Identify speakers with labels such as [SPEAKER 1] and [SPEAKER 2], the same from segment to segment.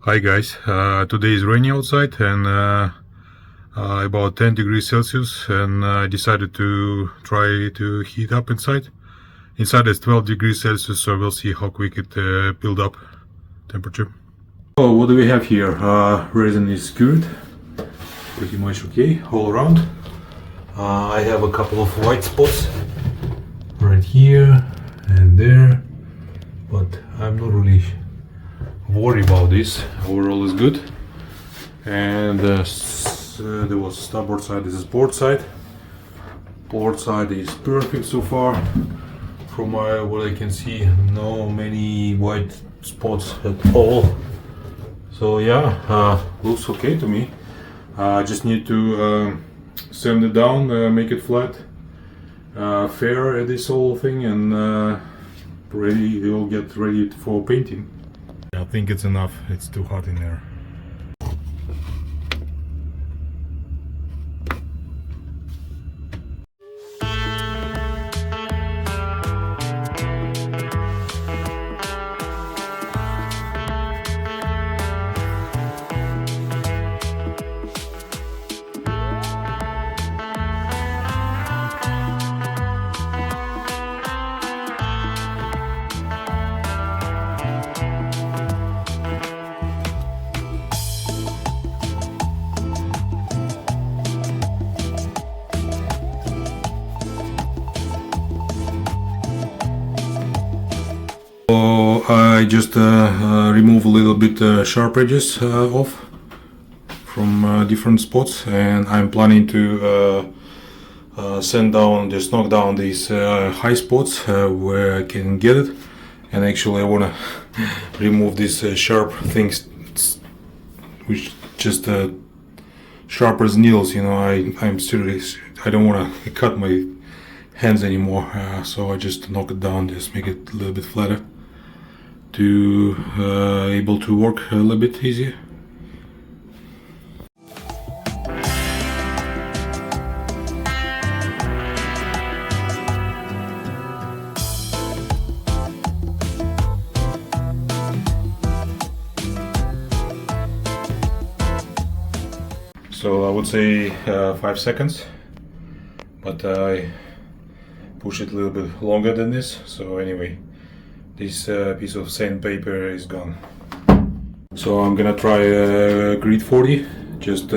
[SPEAKER 1] Hi guys, today is rainy outside and about 10 degrees Celsius, and I decided to try to heat up inside. Inside is 12 degrees Celsius, so we'll see how quick it build up temperature. So what do we have here? Resin is good, pretty much okay all around. I have a couple of white spots right here and there, but I'm not really worry about this. Overall is good. And there was starboard side, this is port side. Port side is perfect so far. From what I can see, no many white spots at all. So yeah, looks okay to me. I just need to sand it down, make it flat, fair at this whole thing, and it will get ready for painting. I think it's enough, it's too hot in there. So I just remove a little bit sharp edges off from different spots, and I'm planning to sand down, just knock down these high spots where I can get it. And actually I want to remove these sharp things which just sharp as needles, you know. I'm serious, I don't want to cut my hands anymore, so I just knock it down, just make it a little bit flatter to able to work a little bit easier. So I would say 5 seconds, but I push it a little bit longer than this. So anyway, this piece of sandpaper is gone. So I'm gonna try grit 40, just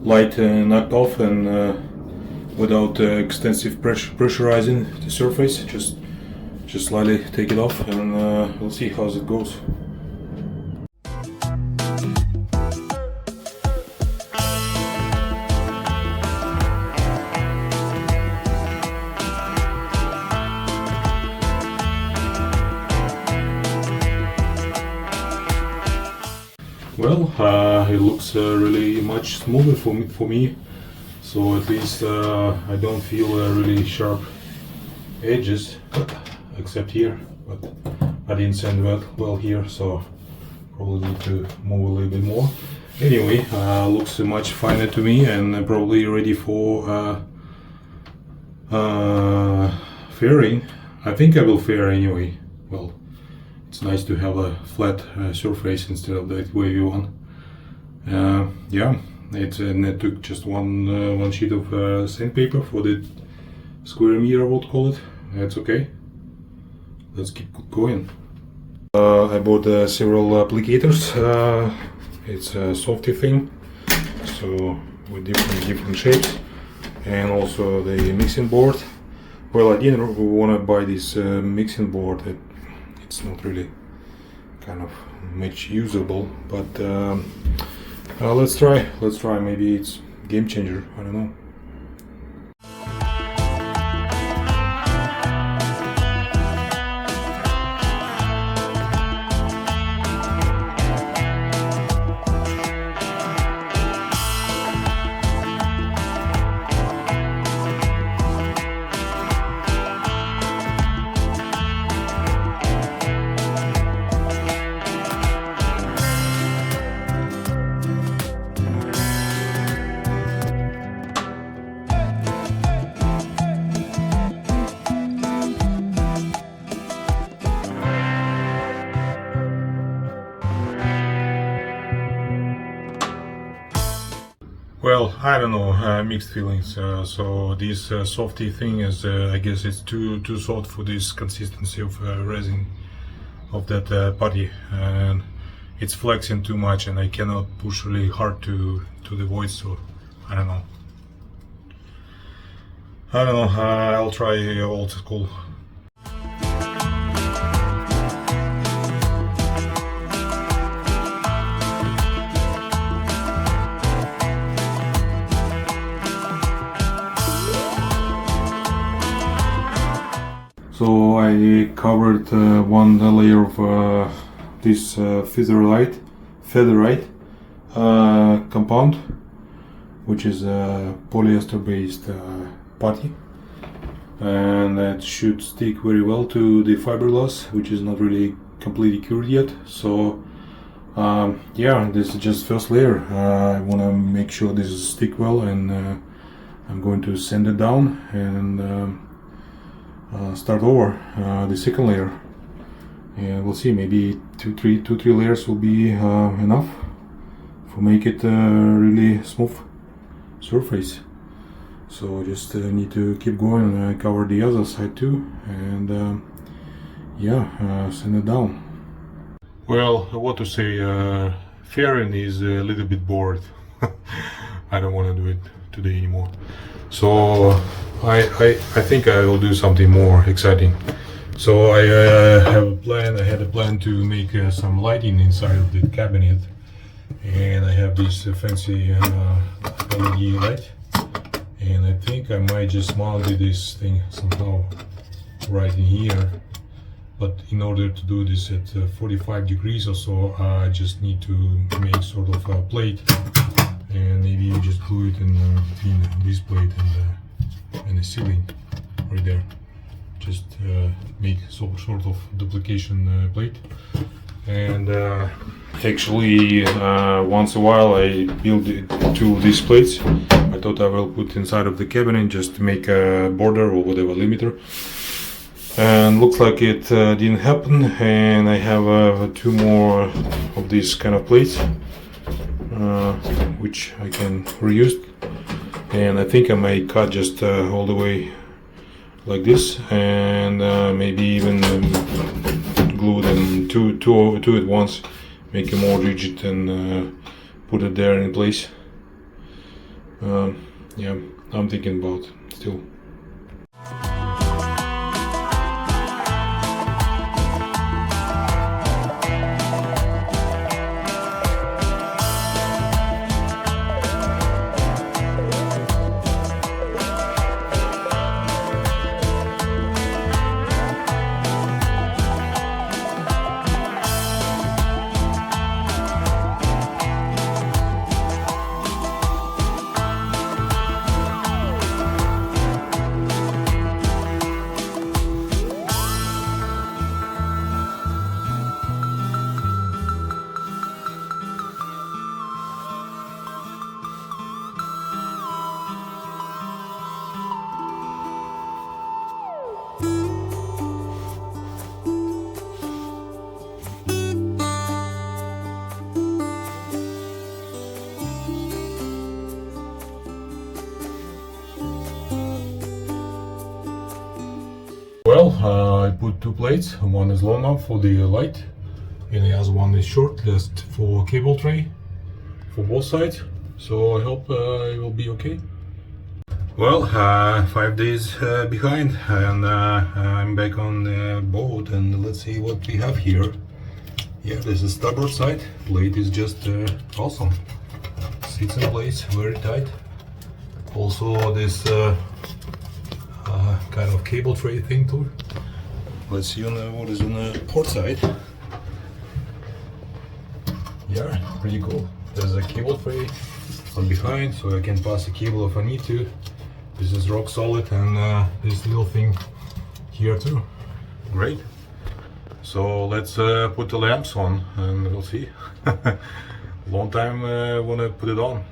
[SPEAKER 1] light knocked off, and without extensive pressurizing the surface, just slightly take it off, and we'll see how it goes. Well, it looks really much smoother for me. So at least I don't feel really sharp edges, except here. But I didn't sand well here, so probably need to move a little bit more. Anyway, looks much finer to me, and probably ready for fairing. I think I will fair anyway. Well, it's nice to have a flat surface instead of that wavy one. Yeah, and it took just one sheet of sandpaper for the square meter, I would call it. That's okay. Let's keep going. I bought several applicators. It's a softy thing, so with different shapes, and also the mixing board. Well, I didn't want to buy this mixing board. It's not really kind of much usable, but let's try. Maybe it's game changer, I don't know. I don't know, mixed feelings. So this softy thing is, I guess it's too soft for this consistency of resin of that putty, and it's flexing too much, and I cannot push really hard to the voice. So I don't know. I'll try old school. So I covered one layer of this featherite compound, which is a polyester based putty, and that should stick very well to the fiberglass, which is not really completely cured yet. So yeah, this is just first layer. I want to make sure this stick well, and I'm going to sand it down and start over the second layer, and we'll see. Maybe two, three layers will be enough for make it really smooth surface. So just need to keep going and cover the other side too, and yeah, sand it down. Well, what to say, fairing is a little bit bored. I don't want to do it today anymore. So I think I will do something more exciting. So I had a plan to make some lighting inside of the cabinet, and I have this fancy LED light, and I think I might just mount this thing somehow right in here. But in order to do this at 45 degrees or so, I just need to make sort of a plate, and maybe you just glue it in between this plate and the ceiling right there. Just make some sort of duplication plate. And actually, once a while I build two of these plates. I thought I will put inside of the cabinet just to make a border or whatever limiter. And looks like it didn't happen, and I have two more of these kind of plates, which I can reuse. And I think I might cut just all the way like this, and maybe even glue them two at once, make it more rigid, and put it there in place. Yeah, I'm thinking about still. Well, I put two plates. One is long enough for the light, and the other one is short, just for cable tray for both sides. So I hope it will be okay. Well, 5 days behind, and I'm back on the boat, and let's see what we have here. Yeah, this is starboard side. Plate is just awesome. Sits in place, very tight. Also this kind of cable tray thing too. Let's see what is on the port side. Yeah, pretty cool. There's a cable tray on behind, so I can pass a cable if I need to. This is rock solid, and this little thing here too. Great. So let's put the lamps on, and we'll see. Long time wanna put it on.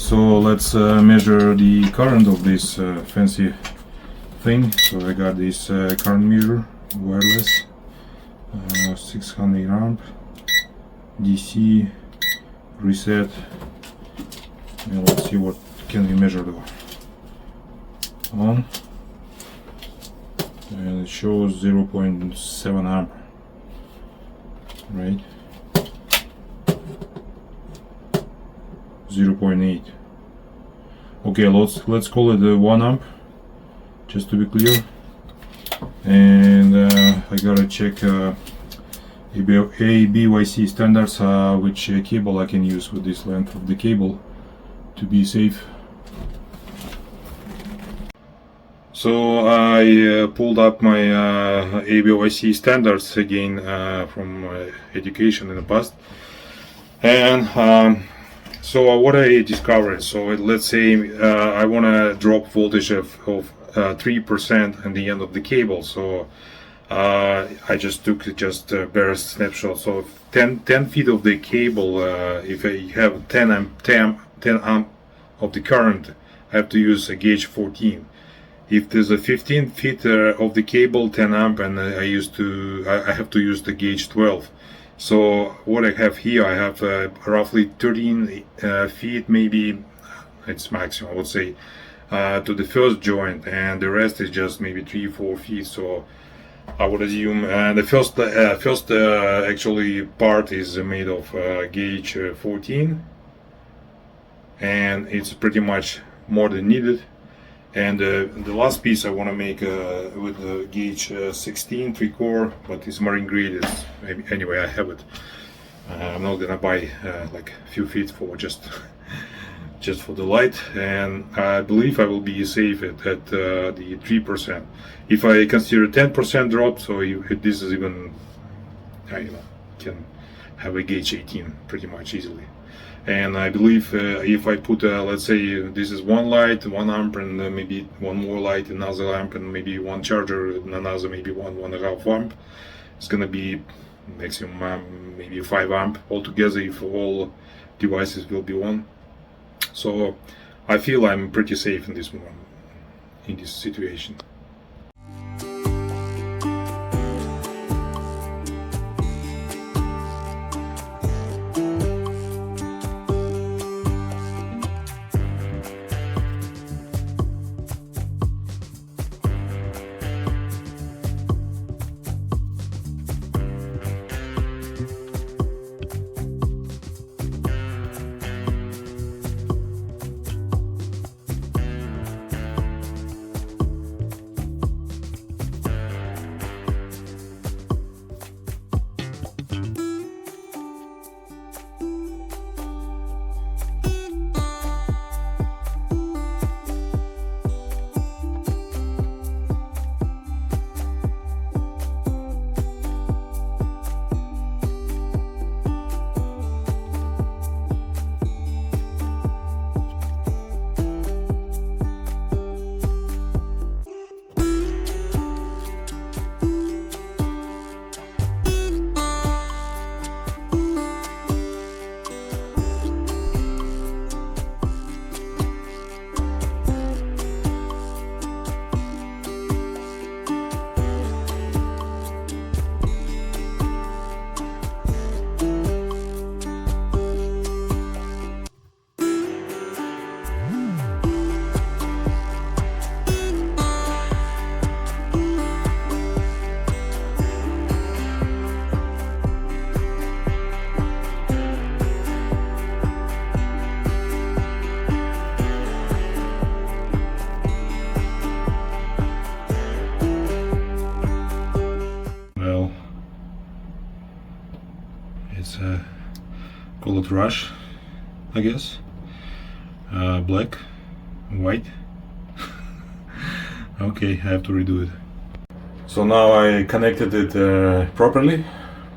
[SPEAKER 1] So let's measure the current of this fancy thing. So I got this current measure, wireless, 600 amp, DC, reset, and let's see what can we measure though. On, and it shows 0.7 amp, right? 0.8. Okay, let's call it 1 amp, just to be clear. And I gotta check ABYC standards, which cable I can use with this length of the cable to be safe. So I pulled up my ABYC standards again from education in the past, and so what I discovered, so let's say I want to drop voltage of 3% at the end of the cable. So I just took a berth snapshot. So 10 feet of the cable, if I have 10 amp of the current, I have to use a gauge 14. If there's a 15 feet of the cable, 10 amp, and I have to use the gauge 12. So what I have here, I have roughly 13 feet, maybe it's maximum, I would say, to the first joint, and the rest is just maybe 3-4 feet. So I would assume the first actually part is made of gauge 14, and it's pretty much more than needed. And the last piece I want to make with the gauge 16 3/4, but it's marine grade. Anyway, I have it. I'm not gonna buy like a few feet for just for the light, and I believe I will be safe at the 3%. If I consider 10% drop, so this is even can have a gauge 18 pretty much easily. And I believe if I put let's say this is one light, 1 amp, and maybe one more light, another amp, and maybe one charger, and another maybe 1.5 amp, it's gonna be maximum maybe 5 amp altogether if all devices will be on. So I feel I'm pretty safe in this one, in this situation. Call it rush, I guess. Black, white. Okay, I have to redo it. So now I connected it properly,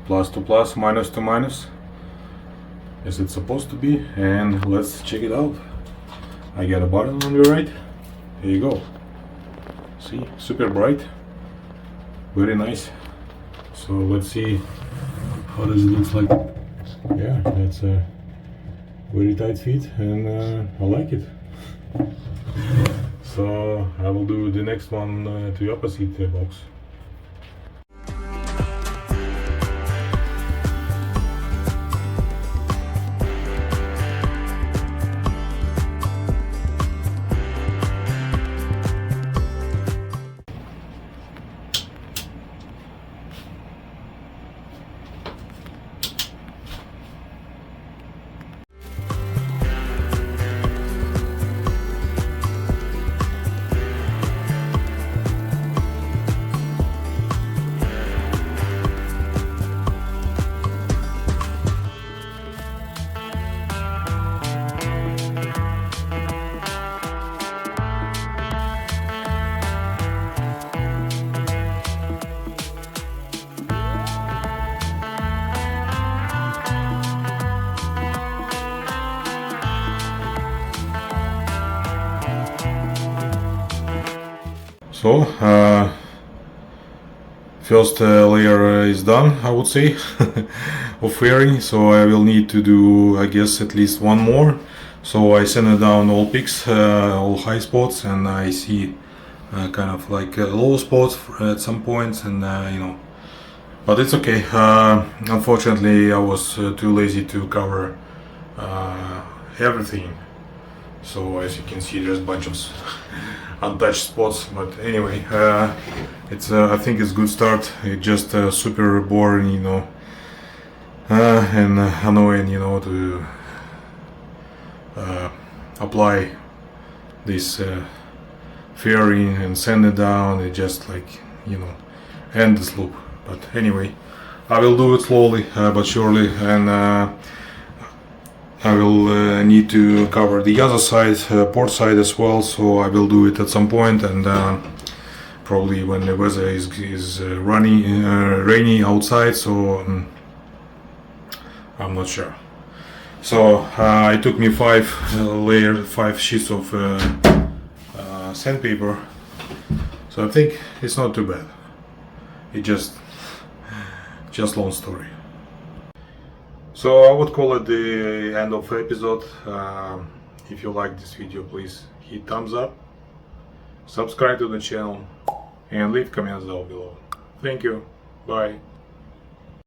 [SPEAKER 1] plus to plus, minus to minus, as it's supposed to be, and let's check it out. I got a button on the right. Here you go. See, super bright, very nice. So let's see how does it look like. Yeah, that's very tight fit, and I like it. So I will do the next one to the opposite box. So first layer is done, I would say, of fairing. So I will need to do, I guess, at least one more. So I sanded down all peaks, all high spots, and I see kind of like low spots at some points, and you know, but it's okay. Unfortunately, I was too lazy to cover everything. So as you can see, there's a bunch of untouched spots, but anyway, it's I think it's a good start. It's just super boring, you know, and annoying, you know, to apply this fairing and sand it down. It's just like, you know, endless loop. But anyway, I will do it slowly but surely, and I will need to cover the other side, port side as well, so I will do it at some point, and probably when the weather is rainy outside, so I'm not sure. So it took me 5 sheets of sandpaper, so I think it's not too bad. It just long story. So I would call it the end of the episode. If you like this video, please hit thumbs up, subscribe to the channel, and leave comments down below. Thank you. Bye.